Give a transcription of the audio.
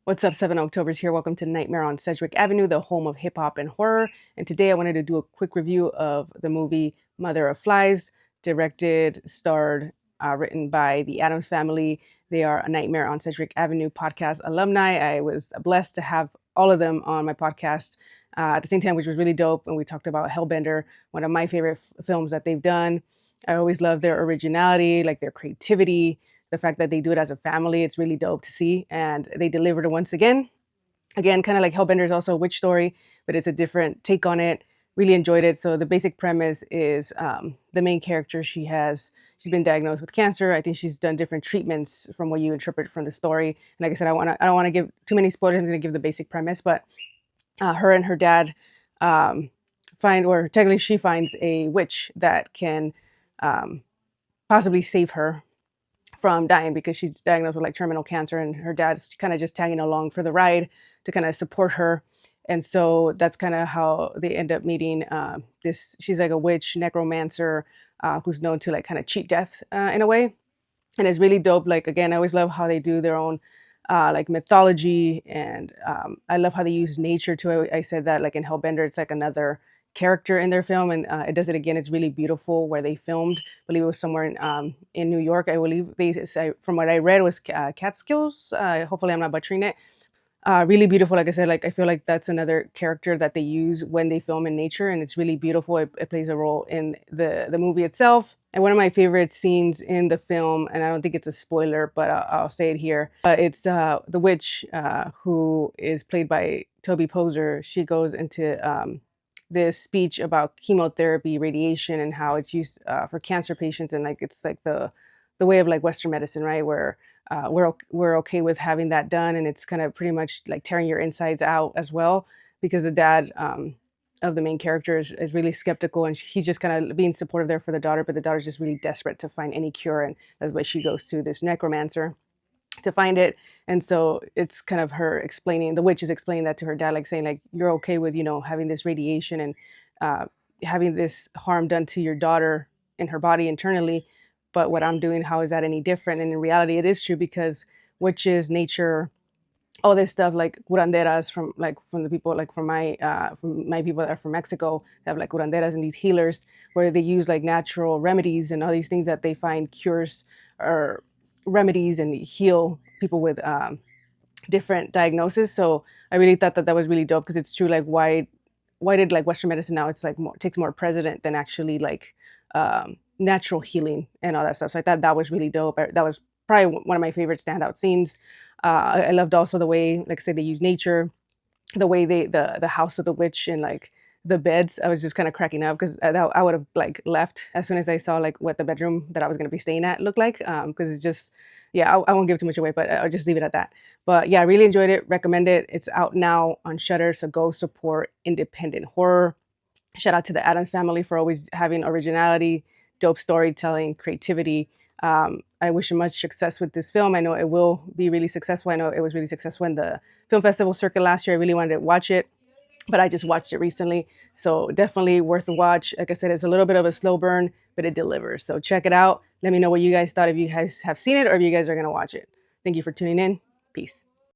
What's up, 7 October's here. Welcome to Nightmare on Sedgwick Avenue, the home of hip hop and horror. And today I wanted to do a quick review of the movie Mother of Flies, directed, starred, written by the Addams Family. They are a Nightmare on Sedgwick Avenue podcast alumni. I was blessed to have all of them on my podcast at the same time, which was really dope. And we talked about Hellbender, one of my favorite films that they've done. I always love their originality, like their creativity, the fact that they do it as a family. It's really dope to see, and they delivered it once again. Again, kind of like Hellbender is also a witch story, but it's a different take on it. Really enjoyed it. So the basic premise is the main character. She's been diagnosed with cancer. I think she's done different treatments from what you interpret from the story. And like I said, I don't want to give too many spoilers. I'm going to give the basic premise, but her and her dad find, or technically she finds a witch that can um, possibly save her from dying because she's diagnosed with like terminal cancer, and her dad's kind of just tagging along for the ride to kind of support her. And so that's kind of how they end up meeting. This She's like a witch necromancer who's known to like kind of cheat death in a way, and it's really dope. Like again, I always love how they do their own like mythology, and I love how they use nature too. I said that like in Hellbender, it's like another character in their film, and it does it again. It's really beautiful where they filmed. I believe it was somewhere in New York. I believe they say, from what I read, was Catskills. Hopefully, I'm not butchering it. Really beautiful. Like I said, like I feel like that's another character that they use when they film in nature, and it's really beautiful. It plays a role in the movie itself. And one of my favorite scenes in the film, and I don't think it's a spoiler, but I'll say it here. It's the witch who is played by Toby Poser. She goes into this speech about chemotherapy, radiation, and how it's used for cancer patients, and like it's like the way of like Western medicine, right? Where we're okay with having that done, and it's kind of pretty much like tearing your insides out as well, because the dad of the main character is really skeptical, and he's just kind of being supportive there for the daughter, but the daughter's just really desperate to find any cure, and that's why she goes to this necromancer to find it. And so it's kind of her explaining, the witch is explaining that to her dad, like saying like, you're okay with, having this radiation and uh, having this harm done to your daughter in her body internally, but what I'm doing, how is that any different? And in reality it is true, because witches, nature, all this stuff, like curanderas, from the people, like from my people that are from Mexico, they have like curanderas and these healers where they use like natural remedies and all these things that they find cures or remedies, and heal people with different diagnoses. So I really thought that that was really dope, because it's true. Like why did like Western medicine now, it's like more, takes more precedent than actually like natural healing and all that stuff. So I thought that was really dope. That was probably one of my favorite standout scenes. I loved also the way, like I said, they use nature, the way the house of the witch, and like the beds. I was just kind of cracking up, because I would have like left as soon as I saw like what the bedroom that I was going to be staying at looked like. Because it's just, yeah, I won't give too much away, but I'll just leave it at that. But yeah, I really enjoyed it. Recommend it. It's out now on Shudder, so go support independent horror. Shout out to the Addams Family for always having originality, dope storytelling, creativity. I wish you much success with this film. I know it will be really successful. I know it was really successful in the film festival circuit last year. I really wanted to watch it, but I just watched it recently. So definitely worth a watch. Like I said, it's a little bit of a slow burn, but it delivers. So check it out. Let me know what you guys thought, if you guys have seen it or if you guys are going to watch it. Thank you for tuning in. Peace.